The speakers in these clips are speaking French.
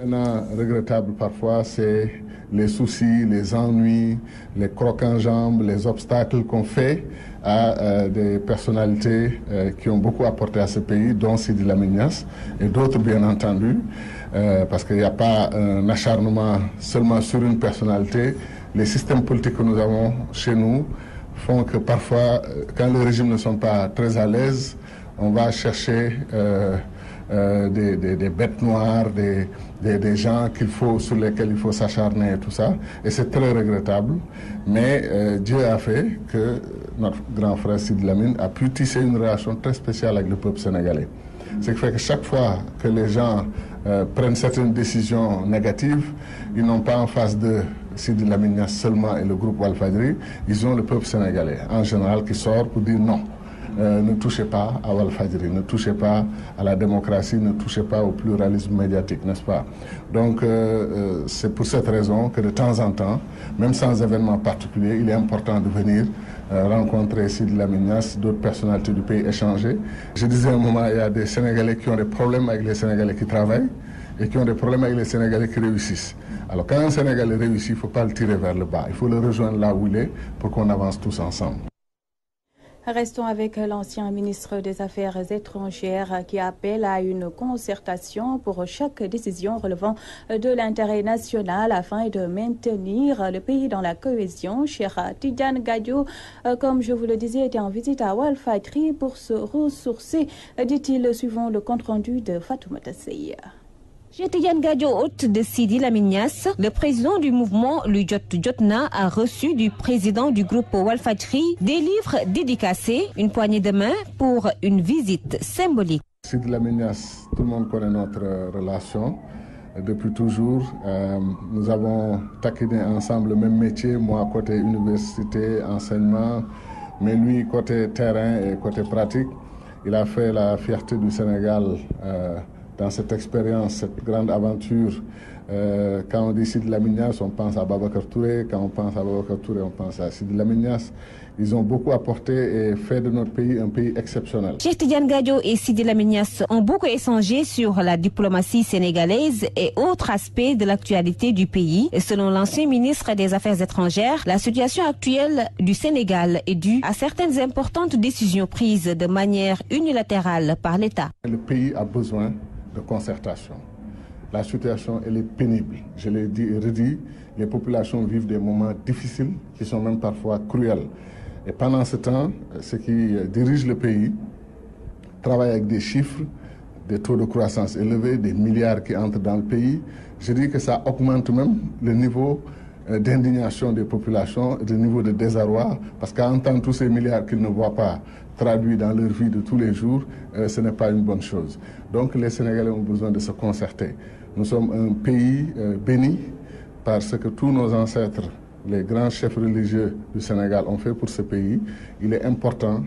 Maintenant, regrettable parfois, c'est les soucis, les ennuis, les crocs en jambes, les obstacles qu'on fait à des personnalités qui ont beaucoup apporté à ce pays, dont Sidi Lamine Niasse et d'autres bien entendu, parce qu'il n'y a pas un acharnement seulement sur une personnalité. Les systèmes politiques que nous avons chez nous font que parfois, quand les régimes ne sont pas très à l'aise, on va chercher des bêtes noires, des gens sur lesquels il faut s'acharner et tout ça. Et c'est très regrettable. Mais Dieu a fait que notre grand frère Sidi Lamine a pu tisser une relation très spéciale avec le peuple sénégalais. Ce qui fait que chaque fois que les gens prennent certaines décisions négatives, ils n'ont pas en face de Sidi Lamine Niasse seulement et le groupe Walfadjri, ils ont le peuple sénégalais en général qui sort pour dire non. Ne touchez pas à Walfadjri, ne touchez pas à la démocratie, ne touchez pas au pluralisme médiatique, n'est-ce pas? Donc c'est pour cette raison que de temps en temps, même sans événement particulier, il est important de venir rencontrer Sidi Lamine Niasse, d'autres personnalités du pays, échanger. Je disais à un moment, il y a des Sénégalais qui ont des problèmes avec les Sénégalais qui travaillent et qui ont des problèmes avec les Sénégalais qui réussissent. Alors quand un Sénégalais réussit, il ne faut pas le tirer vers le bas, il faut le rejoindre là où il est pour qu'on avance tous ensemble. Restons avec l'ancien ministre des Affaires étrangères qui appelle à une concertation pour chaque décision relevant de l'intérêt national afin de maintenir le pays dans la cohésion. Cheikh Tidiane Gadio, comme je vous le disais, était en visite à Walfadjri pour se ressourcer, dit-il, suivant le compte-rendu de Fatoumata Seye. Cheikh Tidiane Gadio, hôte de Sidi Lamine Niasse, le président du mouvement Jotna a reçu du président du groupe Walfadjri des livres dédicacés, une poignée de main pour une visite symbolique. Sidi Lamine Niasse, tout le monde connaît notre relation. Depuis toujours, nous avons taquiné ensemble le même métier, moi côté université, enseignement, mais lui côté terrain et côté pratique. Il a fait la fierté du Sénégal dans cette expérience, cette grande aventure. Quand on dit Sidi Lamine Niasse, on pense à Babacar Touré. Quand on pense à Babacar Touré, on pense à Sidi Lamine Niasse. Ils ont beaucoup apporté et fait de notre pays un pays exceptionnel. Cheikh Tidiane Gadio et Sidi Lamine Niasse ont beaucoup échangé sur la diplomatie sénégalaise et autres aspects de l'actualité du pays. Et selon l'ancien ministre des Affaires étrangères, la situation actuelle du Sénégal est due à certaines importantes décisions prises de manière unilatérale par l'État. Le pays a besoin de concertation. La situation, elle est pénible. Je l'ai dit et redit, les populations vivent des moments difficiles qui sont même parfois cruels. Et pendant ce temps, ceux qui dirigent le pays travaillent avec des chiffres, des taux de croissance élevés, des milliards qui entrent dans le pays. Je dis que ça augmente même le niveau d'indignation des populations, le niveau de désarroi, parce qu'à entendre tous ces milliards qu'ils ne voient pas traduits dans leur vie de tous les jours, ce n'est pas une bonne chose. Donc les Sénégalais ont besoin de se concerter. Nous sommes un pays béni parce que tous nos ancêtres, les grands chefs religieux du Sénégal ont fait pour ce pays. Il est important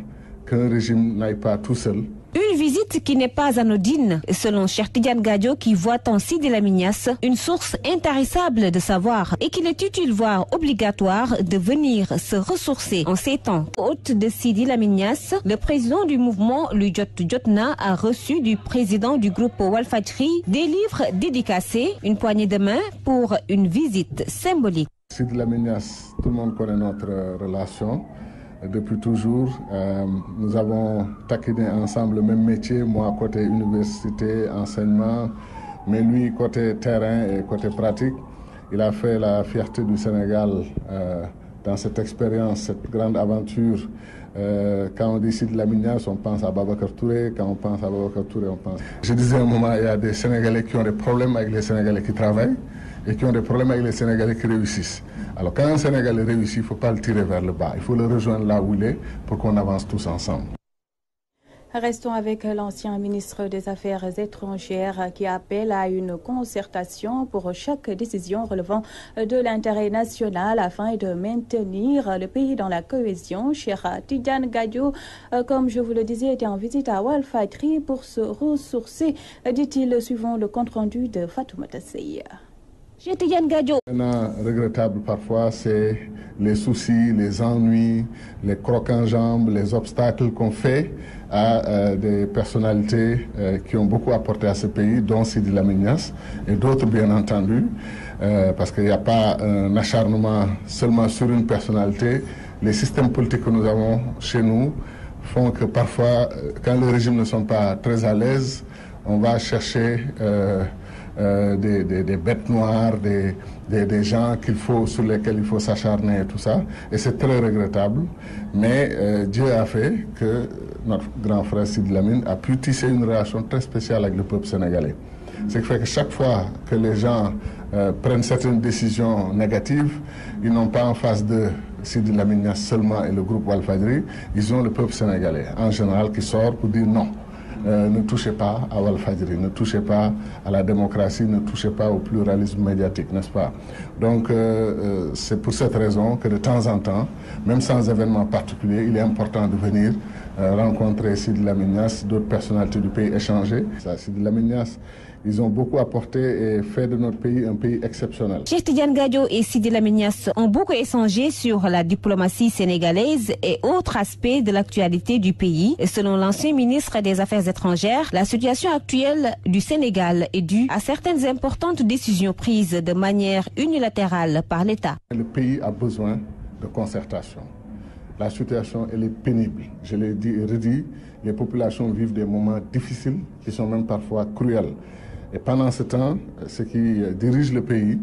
qu'un régime n'aille pas tout seul. Une visite qui n'est pas anodine, selon Cheikh Tidiane Gadio, qui voit en Sidi Lamine Niasse une source intarissable de savoir et qu'il est utile, voire obligatoire, de venir se ressourcer en ces temps. Hôte de Sidi Lamine Niasse, le président du mouvement Jotna a reçu du président du groupe Walfadjri des livres dédicacés, une poignée de main pour une visite symbolique. Sidi Lamine Niasse, tout le monde connaît notre relation. Depuis toujours, nous avons taquiné ensemble le même métier, moi côté université, enseignement, mais lui côté terrain et côté pratique. Il a fait la fierté du Sénégal dans cette expérience, cette grande aventure. Quand on dit Sidi Lamine Niasse, on pense à Babacar Touré. Quand on pense à Babacar Touré, on pense... Je disais à un moment, il y a des Sénégalais qui ont des problèmes avec les Sénégalais qui travaillent et qui ont des problèmes avec les Sénégalais qui réussissent. Alors quand un Sénégalais réussit, il ne faut pas le tirer vers le bas, il faut le rejoindre là où il est pour qu'on avance tous ensemble. Restons avec l'ancien ministre des Affaires étrangères qui appelle à une concertation pour chaque décision relevant de l'intérêt national afin de maintenir le pays dans la cohésion. Cheikh Tidiane Gadio, comme je vous le disais, était en visite à Walfadjri pour se ressourcer, dit-il, suivant le compte-rendu de Fatoumata Seye. Cheikh Tidiane Gadio. Maintenant, regrettable parfois, c'est les soucis, les ennuis, les crocs en jambes, les obstacles qu'on fait à des personnalités qui ont beaucoup apporté à ce pays, dont Sidi Lamine Niasse et d'autres bien entendu, parce qu'il n'y a pas un acharnement seulement sur une personnalité. Les systèmes politiques que nous avons chez nous font que parfois, quand les régimes ne sont pas très à l'aise, on va chercher des bêtes noires, des gens sur lesquels il faut s'acharner et tout ça. Et c'est très regrettable. Mais Dieu a fait que notre grand frère Sidi Lamine a pu tisser une relation très spéciale avec le peuple sénégalais. Ce qui fait que chaque fois que les gens prennent certaines décisions négatives, ils n'ont pas en face de Sidi Lamine Niasse seulement et le groupe Walfadjri, ils ont le peuple sénégalais en général qui sort pour dire non. Ne touchez pas à Walfadjri, ne touchez pas à la démocratie, ne touchez pas au pluralisme médiatique, n'est-ce pas? Donc c'est pour cette raison que de temps en temps, même sans événement particulier, il est important de venir rencontrer Sidi Lamine Niasse, d'autres personnalités du pays, échanger. Sidi Lamine Niasse, ils ont beaucoup apporté et fait de notre pays un pays exceptionnel. Cheikh Tidiane Gadio et Sidi Lamine Niasse ont beaucoup échangé sur la diplomatie sénégalaise et autres aspects de l'actualité du pays. Et selon l'ancien ministre des Affaires étrangères, la situation actuelle du Sénégal est due à certaines importantes décisions prises de manière unilatérale par l'État. Le pays a besoin de concertation. La situation, elle est pénible. Je l'ai dit et redit, les populations vivent des moments difficiles qui sont même parfois cruels. Et pendant ce temps, ceux qui dirigent le pays